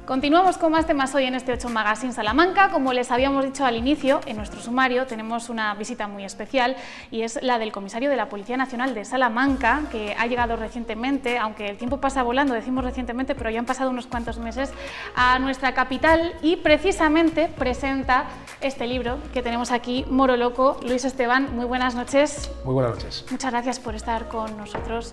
Continuamos con más temas hoy en este 8 Magazine Salamanca. Como les habíamos dicho al inicio, en nuestro sumario tenemos una visita muy especial y es la del comisario de la Policía Nacional de Salamanca, que ha llegado recientemente, aunque el tiempo pasa volando, decimos recientemente, pero ya han pasado unos cuantos meses, a nuestra capital y precisamente presenta este libro que tenemos aquí, Moro Loco. Luis Esteban, muy buenas noches. Muy buenas noches. Muchas gracias por estar con nosotros,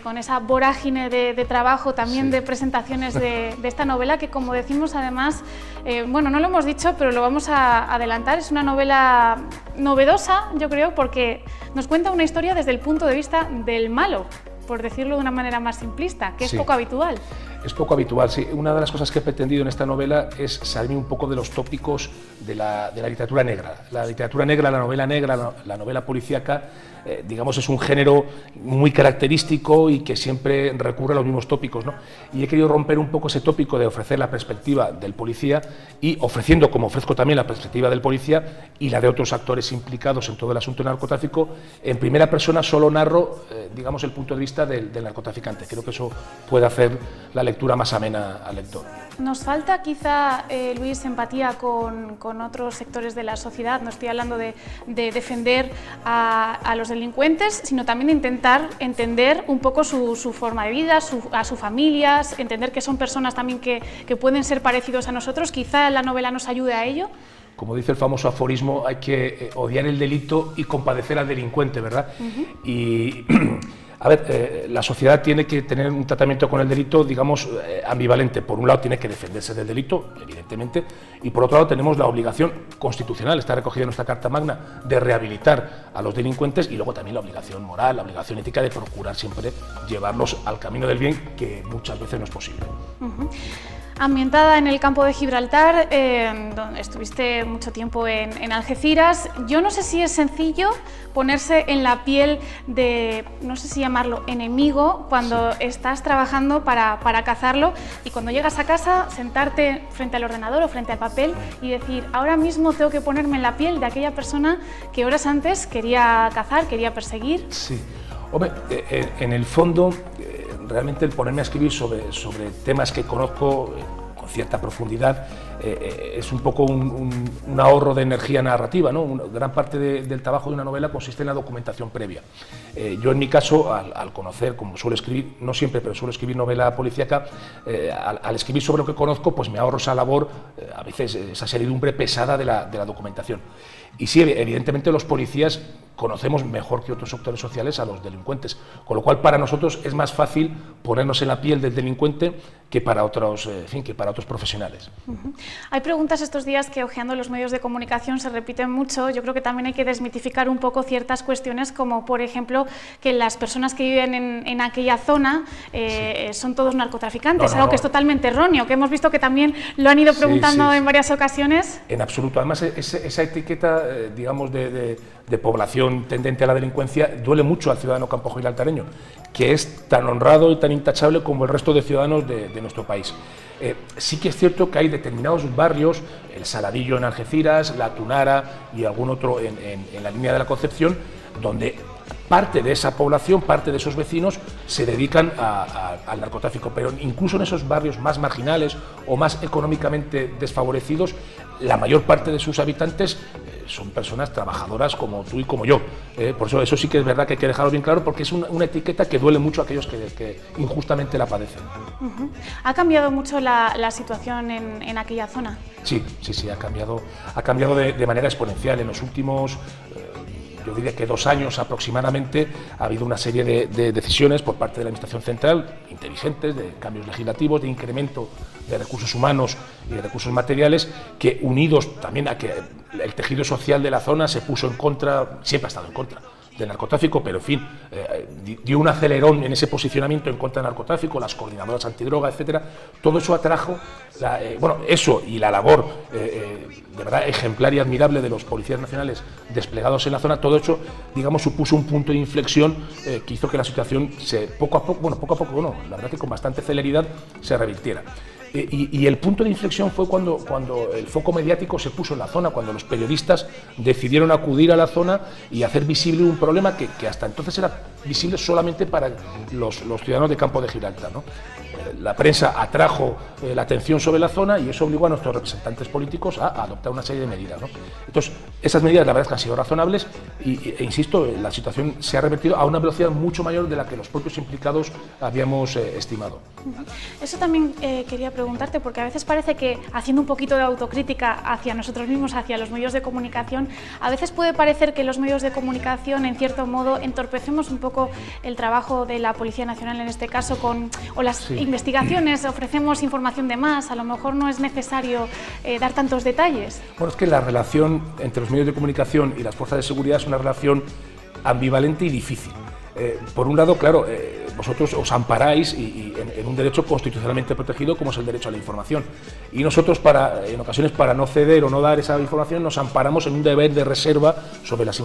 con esa vorágine de trabajo, también de presentaciones de esta novela, que como decimos además, bueno, no lo hemos dicho, pero lo vamos a adelantar, es una novela novedosa, yo creo, porque nos cuenta una historia desde el punto de vista del malo, por decirlo de una manera más simplista, que es poco habitual. Es poco habitual, sí. Una de las cosas que he pretendido en esta novela es salirme un poco de los tópicos de la literatura negra. La literatura negra, la novela policíaca, digamos, es un género muy característico y que siempre recurre a los mismos tópicos, ¿no? Y he querido romper un poco ese tópico de ofrecer la perspectiva del policía y ofreciendo, como ofrezco también, la perspectiva del policía y la de otros actores implicados en todo el asunto del narcotráfico. En primera persona solo narro, digamos, el punto de vista del narcotraficante. Creo que eso puede hacer la lectura más amena al lector. Nos falta quizá, Luis, empatía con otros sectores de la sociedad. No estoy hablando de defender a los delincuentes, sino también de intentar entender un poco su forma de vida, a sus familias, entender que son personas también que pueden ser parecidos a nosotros. Quizá la novela nos ayude a ello. Como dice el famoso aforismo, hay que odiar el delito y compadecer al delincuente, ¿verdad? Y a ver, la sociedad tiene que tener un tratamiento con el delito, digamos, ambivalente. Por un lado tiene que defenderse del delito, evidentemente, y por otro lado tenemos la obligación constitucional, está recogida en nuestra Carta Magna, de rehabilitar a los delincuentes, y luego también la obligación moral, la obligación ética de procurar siempre llevarlos al camino del bien, que muchas veces no es posible. Ambientada en el campo de Gibraltar, donde estuviste mucho tiempo en Algeciras, yo no sé si es sencillo ponerse en la piel de, no sé si llamarlo enemigo, cuando estás trabajando para cazarlo, y cuando llegas a casa sentarte frente al ordenador o frente al papel y decir, ahora mismo tengo que ponerme en la piel de aquella persona que horas antes quería cazar, quería perseguir. Sí, hombre, en el fondo, realmente el ponerme a escribir sobre temas que conozco con cierta profundidad es un poco un ahorro de energía narrativa, ¿no? Gran parte del trabajo de una novela consiste en la documentación previa. Yo en mi caso, al conocer, como suelo escribir, no siempre, pero suelo escribir novela policíaca, al escribir sobre lo que conozco, pues me ahorro esa labor, a veces esa servidumbre pesada de la documentación. Y sí, evidentemente los policías conocemos mejor que otros sectores sociales a los delincuentes, con lo cual para nosotros es más fácil ponernos en la piel del delincuente que para otros, en fin, que para otros profesionales. Hay preguntas estos días que, hojeando los medios de comunicación, se repiten mucho. Yo creo que también hay que desmitificar un poco ciertas cuestiones, como por ejemplo que las personas que viven en aquella zona son todos narcotraficantes, algo que es totalmente erróneo, que hemos visto que también lo han ido preguntando en varias ocasiones. En absoluto. Además, esa etiqueta, digamos, de población tendente a la delincuencia duele mucho al ciudadano campo-gibraltareño, que es tan honrado y tan intachable como el resto de ciudadanos de nuestro país. Sí que es cierto que hay determinados barrios, el Saladillo en Algeciras, la Tunara y algún otro en la línea de la Concepción, donde parte de esa población, parte de esos vecinos se dedican al narcotráfico, pero incluso en esos barrios más marginales o más económicamente desfavorecidos, la mayor parte de sus habitantes son personas trabajadoras como tú y como yo. Por eso sí que es verdad que hay que dejarlo bien claro, porque es una etiqueta que duele mucho a aquellos que injustamente la padecen. ¿Ha cambiado mucho la situación en aquella zona? Sí, ha cambiado de manera exponencial. En los últimos, yo diría que 2 años aproximadamente, ha habido una serie de decisiones por parte de la Administración Central, inteligentes, de cambios legislativos, de incremento de recursos humanos y de recursos materiales, que unidos también a que el tejido social de la zona se puso en contra, siempre ha estado en contra del narcotráfico, pero en fin, dio un acelerón en ese posicionamiento en contra del narcotráfico, las coordinadoras antidroga, etcétera. Todo eso atrajo, eso y la labor de verdad ejemplar y admirable de los policías nacionales desplegados en la zona, todo eso, digamos, supuso un punto de inflexión que hizo que la situación poco a poco, la verdad que con bastante celeridad se revirtiera. Y el punto de inflexión fue cuando el foco mediático se puso en la zona, cuando los periodistas decidieron acudir a la zona y hacer visible un problema que hasta entonces era visibles solamente para los ciudadanos de Campo de Gibraltar, ¿no? La prensa atrajo la atención sobre la zona y eso obligó a nuestros representantes políticos a adoptar una serie de medidas, ¿no? Entonces, esas medidas la verdad es que han sido razonables e insisto, la situación se ha revertido a una velocidad mucho mayor de la que los propios implicados habíamos estimado. Eso también quería preguntarte, porque a veces parece que, haciendo un poquito de autocrítica hacia nosotros mismos, hacia los medios de comunicación, a veces puede parecer que los medios de comunicación, en cierto modo, entorpecemos un poco el trabajo de la Policía Nacional, en este caso, o las investigaciones, ofrecemos información de más, a lo mejor no es necesario dar tantos detalles. Bueno, es que la relación entre los medios de comunicación y las fuerzas de seguridad es una relación ambivalente y difícil. Por un lado, claro, vosotros os amparáis en un derecho constitucionalmente protegido como es el derecho a la información, y nosotros en ocasiones para no ceder o no dar esa información nos amparamos en un deber de reserva sobre las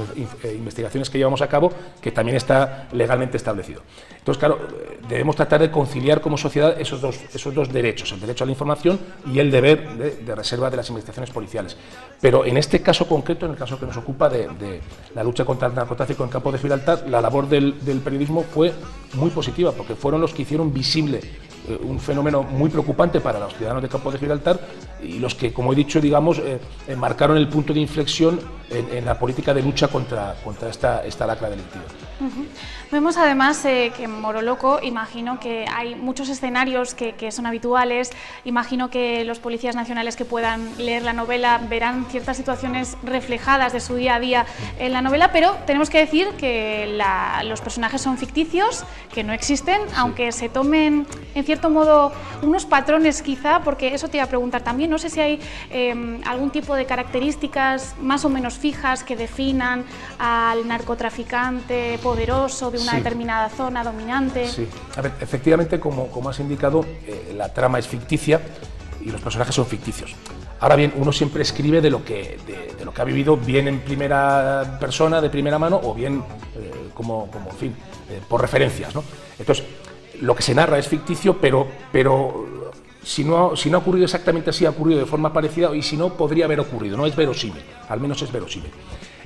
investigaciones que llevamos a cabo, que también está legalmente establecido. Entonces, claro, debemos tratar de conciliar como sociedad esos dos derechos, el derecho a la información y el deber de reserva de las investigaciones policiales. Pero en este caso concreto, en el caso que nos ocupa de la lucha contra el narcotráfico en Campo de Gibraltar, la labor del periodismo fue muy positiva, porque fueron los que hicieron visible un fenómeno muy preocupante para los ciudadanos de Campo de Gibraltar y los que, como he dicho, digamos, marcaron el punto de inflexión en la política de lucha contra esta lacra delictiva. Vemos además que en Moroloco, imagino que hay muchos escenarios que son habituales, imagino que los policías nacionales que puedan leer la novela verán ciertas situaciones reflejadas de su día a día en la novela, pero tenemos que decir que los personajes son ficticios, que no existen, aunque se tomen en cierto modo unos patrones quizá, porque eso te iba a preguntar también, no sé si hay algún tipo de características más o menos fijas que definan al narcotraficante poderoso de una determinada zona dominante. Sí, a ver, efectivamente, como has indicado, la trama es ficticia y los personajes son ficticios. Ahora bien, uno siempre escribe de lo que ha vivido, bien en primera persona, de primera mano, o bien en fin, por referencias, ¿no? Entonces, lo que se narra es ficticio, pero si no ha ocurrido exactamente así, ha ocurrido de forma parecida, y si no, podría haber ocurrido, no es verosímil, al menos es verosímil.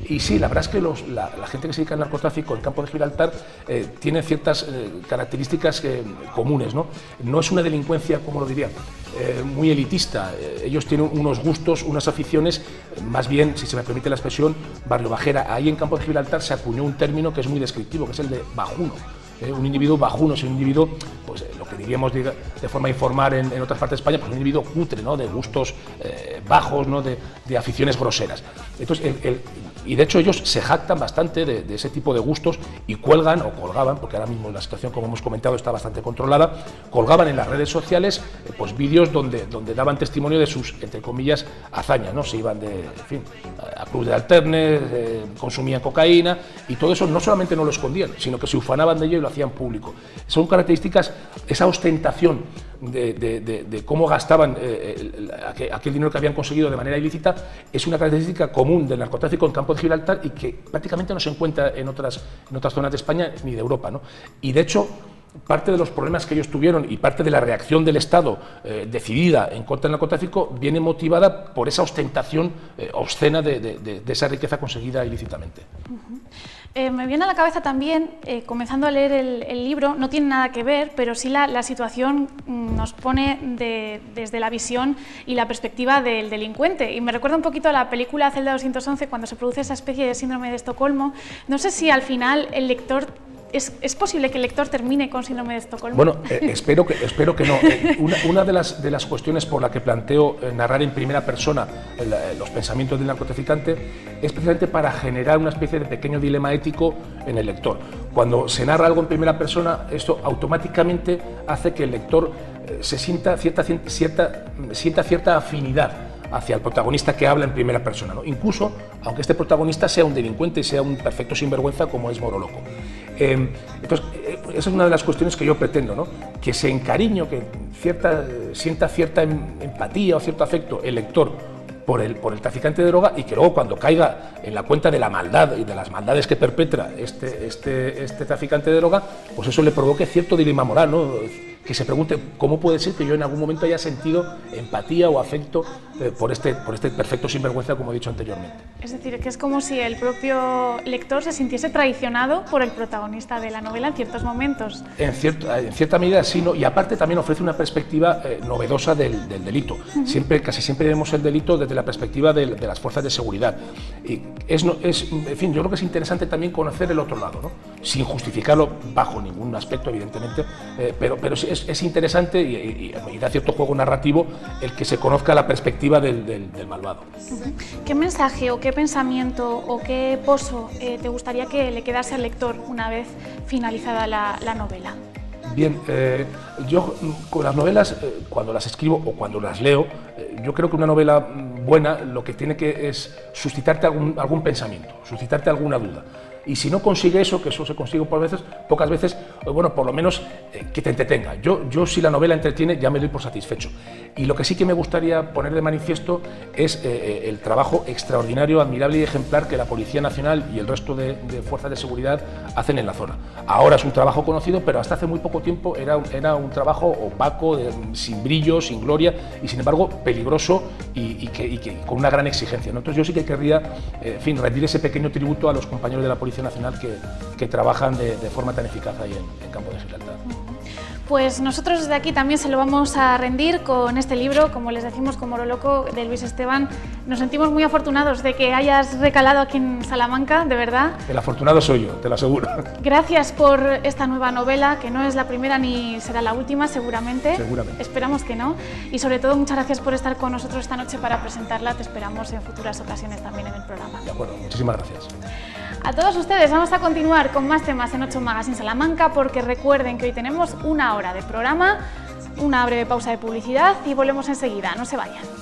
Y sí, la verdad es que la gente que se dedica al narcotráfico en Campo de Gibraltar tiene ciertas características comunes, ¿no? No es una delincuencia, como lo diría, muy elitista. Ellos tienen unos gustos, unas aficiones, más bien, si se me permite la expresión, barrio bajera. Ahí en Campo de Gibraltar se acuñó un término que es muy descriptivo, que es el de bajuno. Un individuo bajuno es un individuo, pues lo que diríamos de forma informal en otras partes de España, pues un individuo cutre, ¿no? De gustos bajos, ¿no? De aficiones groseras. Entonces, y de hecho ellos se jactan bastante de ese tipo de gustos y cuelgan, o colgaban, porque ahora mismo la situación, como hemos comentado, está bastante controlada, colgaban en las redes sociales pues vídeos donde daban testimonio de sus, entre comillas, hazañas, ¿no? Se iban a clubes de alternes, consumían cocaína, y todo eso no solamente no lo escondían, sino que se ufanaban de ello y lo hacían público. Son características, esa ostentación de cómo gastaban aquel dinero que habían conseguido de manera ilícita, es una característica común del narcotráfico en Campo de Gibraltar y que prácticamente no se encuentra en otras zonas de España ni de Europa, ¿no? Y de hecho, parte de los problemas que ellos tuvieron y parte de la reacción del Estado decidida en contra del narcotráfico viene motivada por esa ostentación obscena de esa riqueza conseguida ilícitamente. Me viene a la cabeza también, comenzando a leer el libro, no tiene nada que ver, pero sí la situación nos pone desde la visión y la perspectiva del delincuente. Y me recuerda un poquito a la película Celda 211, cuando se produce esa especie de síndrome de Estocolmo. No sé si al final el lector... ¿Es posible que el lector termine con síndrome de Estocolmo? Bueno, espero que no. Una de las cuestiones por la que planteo narrar en primera persona los pensamientos del narcotraficante es precisamente para generar una especie de pequeño dilema ético en el lector. Cuando se narra algo en primera persona, esto automáticamente hace que el lector se sienta cierta afinidad hacia el protagonista que habla en primera persona, ¿no? Incluso aunque este protagonista sea un delincuente y sea un perfecto sinvergüenza como es Moroloco. Entonces, esa es una de las cuestiones que yo pretendo, ¿no? Que se encariñe, que sienta cierta empatía o cierto afecto el lector por el traficante de droga, y que luego, cuando caiga en la cuenta de la maldad y de las maldades que perpetra este traficante de droga, pues eso le provoque cierto dilema moral, ¿no? que se pregunte cómo puede ser que yo en algún momento haya sentido empatía o afecto por este perfecto sinvergüenza, como he dicho anteriormente. Es decir, que es como si el propio lector se sintiese traicionado por el protagonista de la novela en ciertos momentos. En cierta medida sí, ¿no? Y aparte también ofrece una perspectiva novedosa del delito. Casi siempre vemos el delito desde la perspectiva de las fuerzas de seguridad. Y en fin, yo creo que es interesante también conocer el otro lado, ¿no? Sin justificarlo bajo ningún aspecto, evidentemente, pero es interesante y da cierto juego narrativo el que se conozca la perspectiva del malvado. ¿Qué mensaje o qué pensamiento o qué pozo te gustaría que le quedase al lector una vez finalizada la novela? Bien, yo con las novelas, cuando las escribo o cuando las leo, yo creo que una novela buena lo que tiene que es suscitarte algún pensamiento, suscitarte alguna duda. Y si no consigue eso, que eso se consigue pocas veces, bueno, por lo menos que te entretenga. Yo si la novela entretiene ya me doy por satisfecho. Y lo que sí que me gustaría poner de manifiesto es el trabajo extraordinario, admirable y ejemplar que la Policía Nacional y el resto de fuerzas de seguridad hacen en la zona. Ahora es un trabajo conocido, pero hasta hace muy poco tiempo era un trabajo opaco, sin brillo, sin gloria y sin embargo peligroso y con una gran exigencia, ¿no? Entonces yo sí que querría, en fin, rendir ese pequeño tributo a los compañeros de la Policía Nacional que trabajan de forma tan eficaz ahí en Campo de Gibraltar. Pues nosotros desde aquí también se lo vamos a rendir con este libro, como les decimos, con Moro Loco, de Luis Esteban. Nos sentimos muy afortunados de que hayas recalado aquí en Salamanca, de verdad. El afortunado soy yo, te lo aseguro. Gracias por esta nueva novela, que no es la primera ni será la última, seguramente. Seguramente. Esperamos que no. Y sobre todo, muchas gracias por estar con nosotros esta noche para presentarla. Te esperamos en futuras ocasiones también en el programa. De acuerdo, muchísimas gracias. A todos ustedes, vamos a continuar con más temas en 8 Magazine Salamanca, porque recuerden que hoy tenemos una hora de programa, una breve pausa de publicidad y volvemos enseguida. No se vayan.